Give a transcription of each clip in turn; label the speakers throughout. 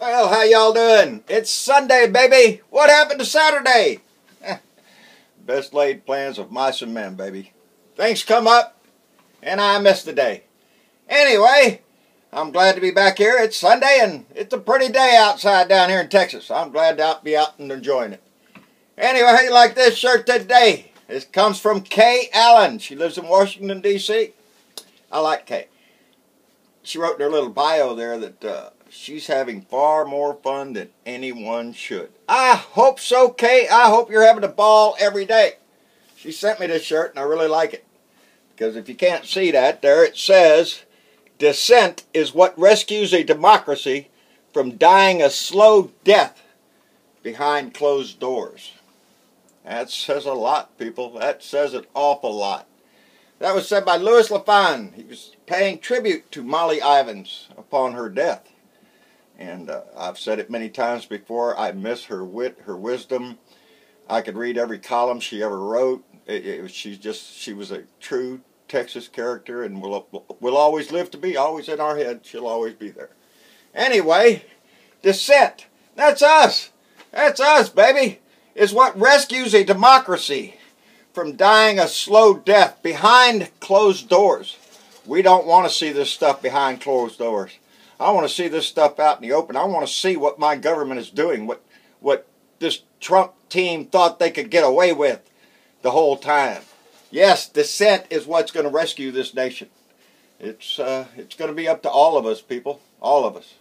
Speaker 1: Well, how y'all doing? It's Sunday, baby. What happened to Saturday? Best laid plans of mice and men, baby. Things come up, and I missed the day. Anyway, I'm glad to be back here. It's Sunday, and it's a pretty day outside down here in Texas. I'm glad to be out and enjoying it. Anyway, how you like this shirt today? This comes from Kay Allen. She lives in Washington, D.C. I like Kay. She wrote in her little bio there that she's having far more fun than anyone should. I hope so, Kay. I hope you're having a ball every day. She sent me this shirt, and I really like it. Because if you can't see that, there it says, "Dissent is what rescues a democracy from dying a slow death behind closed doors." That says a lot, people. That says an awful lot. That was said by Louis Lafon. He was paying tribute to Molly Ivins upon her death. And I've said it many times before, I miss her wit, her wisdom. I could read every column she ever wrote. She was a true Texas character and will always live to be, always in our head. She'll always be there. Anyway, Dissent. That's us. That's us, baby. It's what rescues a democracy from dying a slow death behind closed doors. We don't want to see this stuff behind closed doors. I want to see this stuff out in the open. I want to see what my government is doing, what this Trump team thought they could get away with the whole time. Yes, dissent is what's going to rescue this nation. It's going to be up to all of us, people. All of us.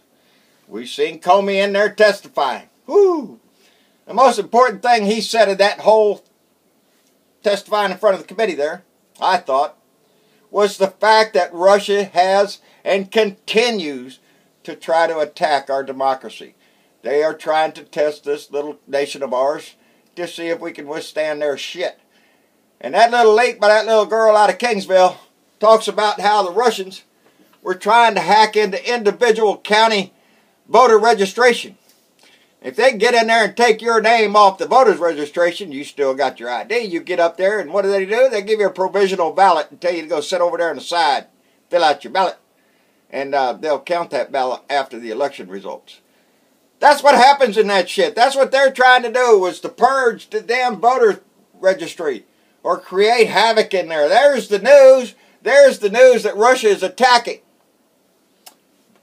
Speaker 1: We've seen Comey in there testifying. Whoo! The most important thing he said in that whole testifying in front of the committee there, I thought, was the fact that Russia has and continues to try to attack our democracy. They are trying to test this little nation of ours to see if we can withstand their shit. And that little leak by that little girl out of Kingsville talks about how the Russians were trying to hack into individual county voter registration. If they get in there and take your name off the voter's registration, you still got your ID. You get up there, and what do? They give you a provisional ballot and tell you to go sit over there on the side, fill out your ballot, and they'll count that ballot after the election results. That's what happens in that shit. That's what they're trying to do, was to purge the damn voter registry or create havoc in there. There's the news. There's the news that Russia is attacking.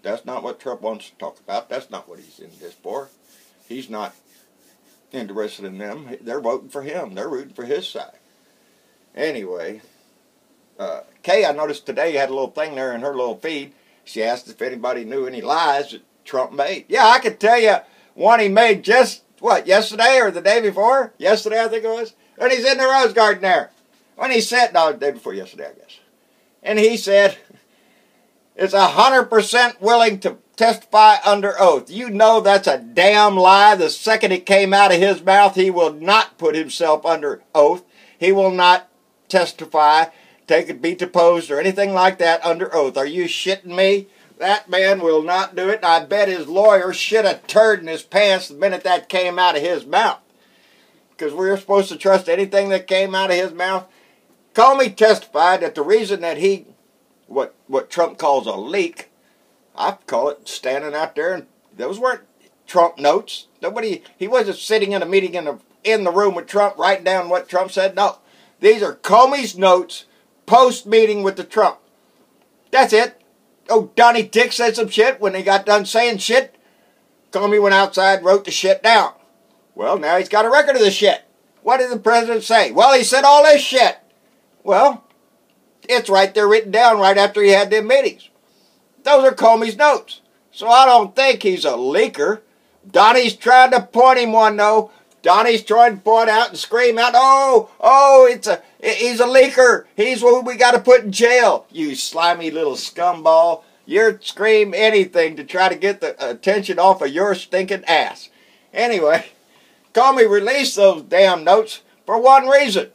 Speaker 1: That's not what Trump wants to talk about. That's not what he's in this for. He's not interested in them. They're voting for him. They're rooting for his side. Anyway, Kay, I noticed today had a little thing there in her little feed. She asked if anybody knew any lies that Trump made. Yeah, I could tell you one he made just, yesterday or the day before? Yesterday, I think it was. When he's in the Rose Garden there. When he said, no, the day before yesterday, I guess. And he said, it's 100% willing to testify under oath. You know that's a damn lie. The second it came out of his mouth, he will not put himself under oath. He will not testify, be deposed, or anything like that under oath. Are you shitting me? That man will not do it. And I bet his lawyer shit a turd in his pants the minute that came out of his mouth. Because we're supposed to trust anything that came out of his mouth. Comey testified that the reason that he, what Trump calls a leak, I call it standing out there, and those weren't Trump notes. He wasn't sitting in a meeting in the room with Trump writing down what Trump said. No, these are Comey's notes post-meeting with the Trump. That's it. Oh, Donnie Dick said some shit. When he got done saying shit, Comey went outside, wrote the shit down. Well, now he's got a record of the shit. What did the president say? Well, he said all this shit. Well, it's right there written down right after he had them meetings. Those are Comey's notes. So I don't think he's a leaker. Donnie's trying to point him one, though. Donnie's trying to point out and scream out, he's a leaker. He's what we got to put in jail. You slimy little scumball. You'll scream anything to try to get the attention off of your stinking ass. Anyway, Comey released those damn notes for one reason.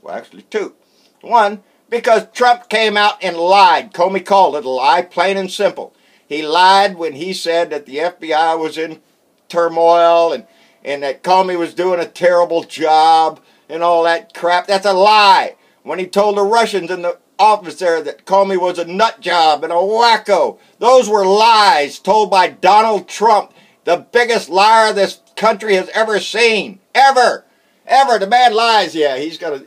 Speaker 1: Well, actually two. One, because Trump came out and lied. Comey called it a lie, plain and simple. He lied when he said that the FBI was in turmoil and that Comey was doing a terrible job and all that crap. That's a lie. When he told the Russians in the office there that Comey was a nut job and a wacko. Those were lies told by Donald Trump The biggest liar this country has ever seen. Ever. Ever. The man lies. Yeah, he's gonna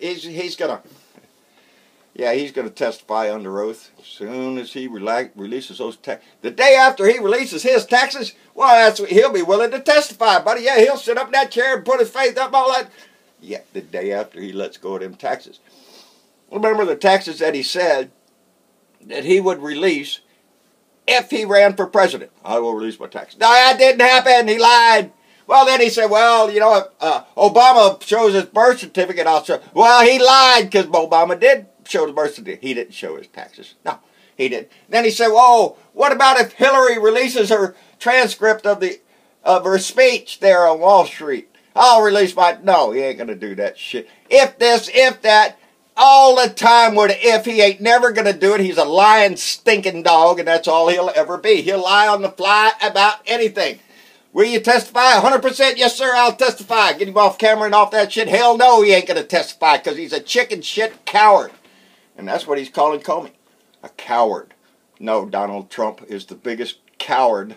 Speaker 1: testify under oath as soon as he releases those taxes. The day after he releases his taxes, well, he'll be willing to testify, buddy. Yeah, he'll sit up in that chair and put his faith up, all that. Yeah, the day after he lets go of them taxes. Remember the taxes that he said that he would release if he ran for president. I will release my taxes. No, that didn't happen. He lied. Well, then he said, well, you know, if Obama shows his birth certificate, I'll show. Well, he lied because Obama did show the birth certificate. He didn't show his taxes. No, he didn't. Then he said, whoa, what about if Hillary releases her transcript of her speech there on Wall Street? I'll release my... No, he ain't going to do that shit. If this, if that... All the time with if. He ain't never going to do it. He's a lying, stinking dog, and that's all he'll ever be. He'll lie on the fly about anything. Will you testify? 100%? Yes, sir, I'll testify. Get him off camera and off that shit. Hell no, he ain't going to testify because he's a chicken shit coward. And that's what he's calling Comey. A coward. No, Donald Trump is the biggest coward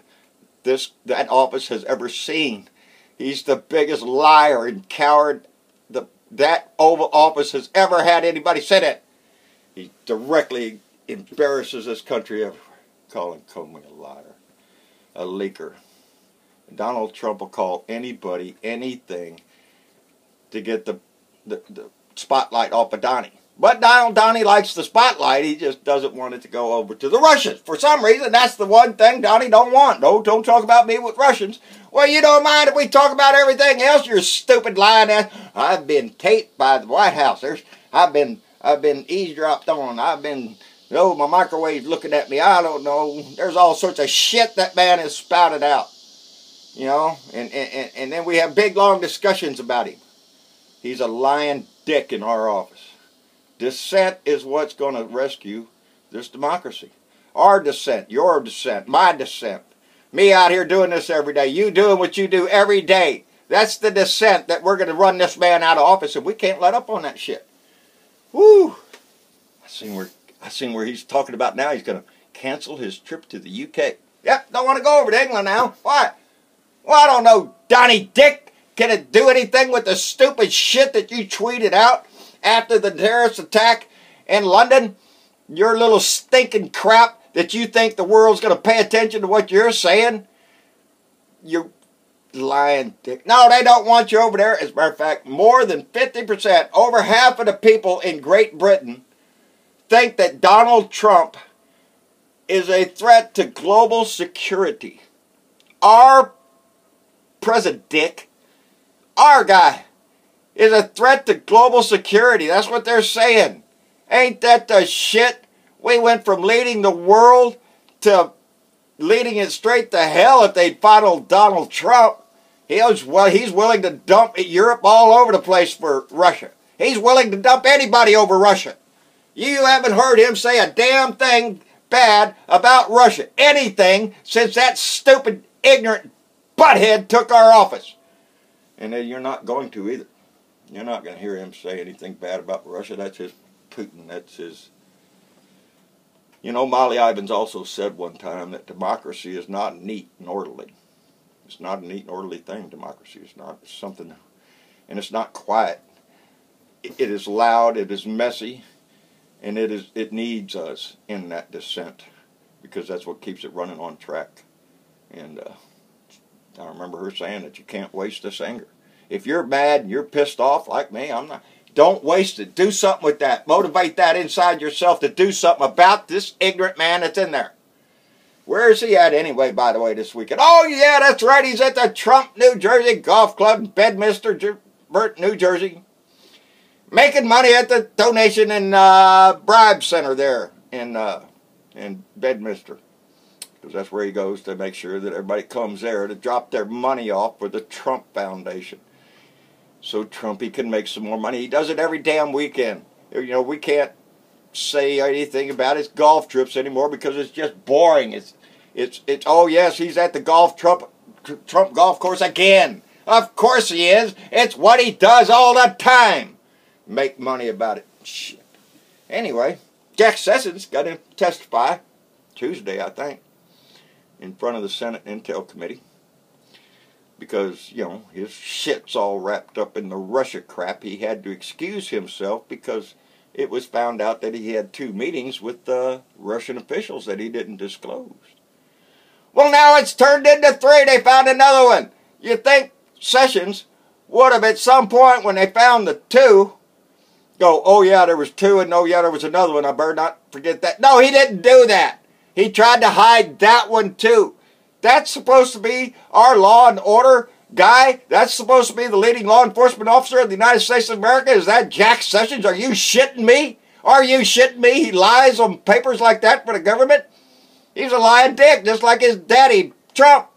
Speaker 1: that office has ever seen. He's the biggest liar and coward that Oval Office has ever had anybody sit in. He directly embarrasses this country everywhere, calling Comey a liar, a leaker. Donald Trump will call anybody, anything, to get the spotlight off of Donnie. But Donnie likes the spotlight. He just doesn't want it to go over to the Russians. For some reason, that's the one thing Donnie don't want. No, don't talk about me with Russians. Well, you don't mind if we talk about everything else, you stupid lying ass. I've been taped by the White House. I've been eavesdropped on. My microwave's looking at me. I don't know. There's all sorts of shit that man has spouted out. You know, and then we have big, long discussions about him. He's a lying dick in our office. Dissent is what's going to rescue this democracy. Our dissent, your dissent, my dissent. Me out here doing this every day. You doing what you do every day. That's the dissent that we're going to run this man out of office, and we can't let up on that shit. Woo! I seen where he's talking about now. He's going to cancel his trip to the UK. Yep, don't want to go over to England now. Why? Well, I don't know, Donnie Dick. Can it do anything with the stupid shit that you tweeted out after the terrorist attack in London? Your little stinking crap that you think the world's going to pay attention to what you're saying? You're lying dick. No, they don't want you over there. As a matter of fact, more than 50%, over half of the people in Great Britain think that Donald Trump is a threat to global security. Our president, our guy, is a threat to global security. That's what they're saying. Ain't that the shit? We went from leading the world to leading it straight to hell if they'd followed Donald Trump. He's willing to dump Europe all over the place for Russia. He's willing to dump anybody over Russia. You haven't heard him say a damn thing bad about Russia. Anything since that stupid, ignorant butthead took our office. And you're not going to either. You're not going to hear him say anything bad about Russia. That's his Putin. That's his... You know, Molly Ivins also said one time that democracy is not neat and orderly. It's not a neat and orderly thing, democracy. It's not. It's something... And it's not quiet. It is loud, it is messy, and it needs us in that dissent, because that's what keeps it running on track. And I remember her saying that you can't waste this anger. If you're mad and you're pissed off like me, I'm not. Don't waste it. Do something with that. Motivate that inside yourself to do something about this ignorant man that's in there. Where is he at anyway, by the way, this weekend? Oh, yeah, that's right. He's at the Trump, New Jersey Golf Club in Bedminster, New Jersey. Making money at the donation and bribe center there in Bedminster. Because that's where he goes to make sure that everybody comes there to drop their money off for the Trump Foundation. So Trumpy can make some more money. He does it every damn weekend. You know, we can't say anything about his golf trips anymore because it's just boring. It's oh yes, he's at the Trump golf course again. Of course he is. It's what he does all the time. Make money about it. Shit. Anyway, Jack Sessions got to testify Tuesday, I think, in front of the Senate Intel Committee. because, you know, his shit's all wrapped up in the Russia crap. He had to excuse himself because it was found out that he had 2 meetings with Russian officials that he didn't disclose. Well, now it's turned into 3. They found another one. You think Sessions would have, at some point when they found the 2, go, oh yeah, there was 2, and oh yeah, there was another one. I better not forget that. No, he didn't do that. He tried to hide that one too. That's supposed to be our law and order guy? That's supposed to be the leading law enforcement officer of the United States of America? Is that Jack Sessions? Are you shitting me? Are you shitting me? He lies on papers like that for the government? He's a lying dick, just like his daddy, Trump.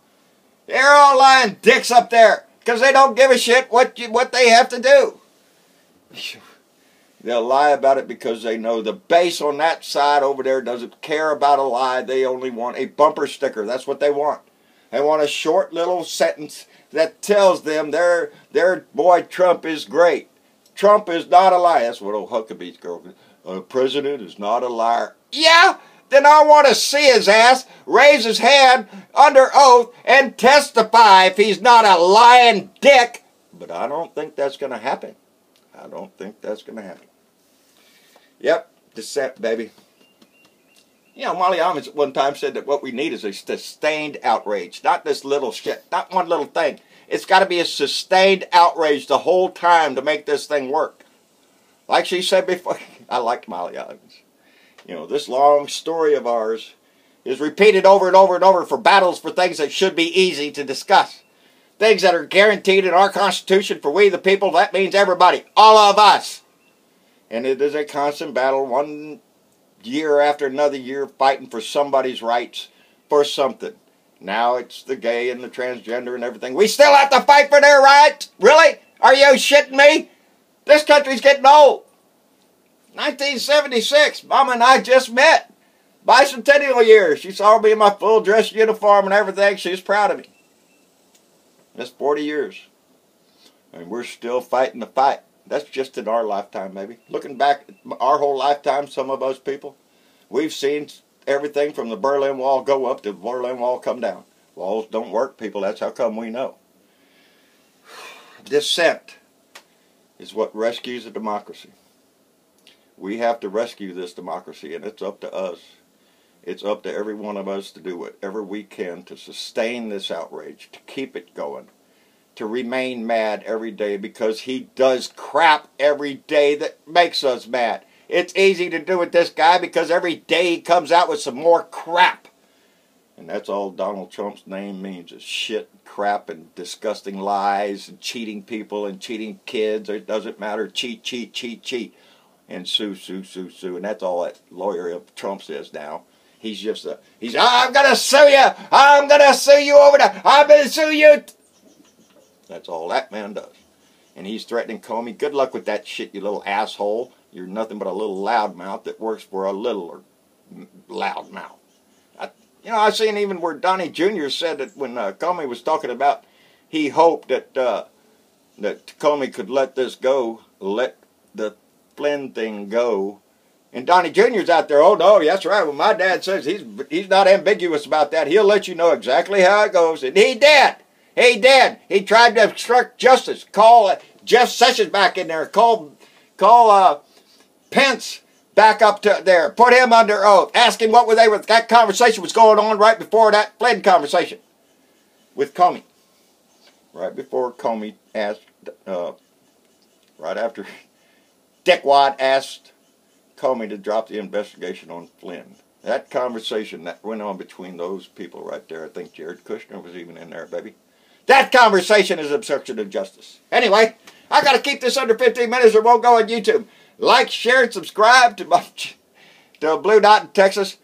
Speaker 1: They're all lying dicks up there because they don't give a shit what they have to do. They'll lie about it because they know the base on that side over there doesn't care about a lie. They only want a bumper sticker. That's what they want. They want a short little sentence that tells them their boy Trump is great. Trump is not a liar. That's what old Huckabee's girl said. The president is not a liar. Yeah, then I want to see his ass raise his hand under oath and testify if he's not a lying dick. But I don't think that's going to happen. I don't think that's going to happen. Yep, dissent, baby. You know, Molly Amos at one time said that what we need is a sustained outrage. Not this little shit. Not one little thing. It's got to be a sustained outrage the whole time to make this thing work. Like she said before, I like Molly Amos. You know, this long story of ours is repeated over and over and over for battles for things that should be easy to discuss. Things that are guaranteed in our Constitution for we the people. That means everybody. All of us. And it is a constant battle, one year after another year, fighting for somebody's rights for something. Now it's the gay and the transgender and everything. We still have to fight for their rights? Really? Are you shitting me? This country's getting old. 1976, Mama and I just met. Bicentennial year. She saw me in my full dress uniform and everything. She was proud of me. That's 40 years. And we're still fighting the fight. That's just in our lifetime, maybe. Looking back at our whole lifetime, some of us people, we've seen everything from the Berlin Wall go up to the Berlin Wall come down. Walls don't work, people. That's how come we know. Dissent is what rescues a democracy. We have to rescue this democracy, and it's up to us. It's up to every one of us to do whatever we can to sustain this outrage, to keep it going. To remain mad every day because he does crap every day that makes us mad. It's easy to do with this guy because every day he comes out with some more crap. And that's all Donald Trump's name means is shit, crap, and disgusting lies and cheating people and cheating kids. It doesn't matter. Cheat, cheat, cheat, cheat. And sue, sue, sue, sue. And that's all that lawyer of Trump says now. He's just I'm going to sue you. I'm going to sue you over there. I'm going to sue you. That's all that man does. And he's threatening Comey. Good luck with that shit, you little asshole. You're nothing but a little loudmouth that works for a littler loudmouth. I seen even where Donnie Jr. said that when Comey was talking about he hoped that Comey could let this go, let the Flynn thing go. And Donnie Jr.'s out there, oh no, that's right. Well, my dad says he's not ambiguous about that. He'll let you know exactly how it goes. And he did. He did. He tried to obstruct justice. Call Jeff Sessions back in there. Call Pence back up to there. Put him under oath. Ask him what that conversation was going on right before that Flynn conversation with Comey. Right before Comey asked, right after Dickwad asked Comey to drop the investigation on Flynn. That conversation that went on between those people right there. I think Jared Kushner was even in there, baby. That conversation is obstruction of justice. Anyway, I got to keep this under 15 minutes or it won't go on YouTube. Like, share, and subscribe to Blue Dot in Texas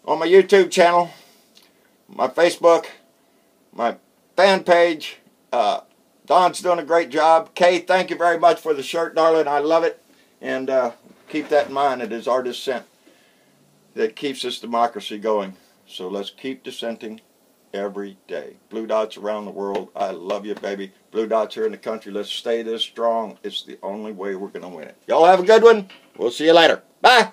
Speaker 1: on my YouTube channel, my Facebook, my fan page. Don's doing a great job. Kay, thank you very much for the shirt, darling. I love it. And keep that in mind. It is our dissent that keeps this democracy going. So let's keep dissenting every day. Blue Dots around the world. I love you, baby. Blue Dots here in the country. Let's stay this strong. It's the only way we're going to win it. Y'all have a good one. We'll see you later. Bye.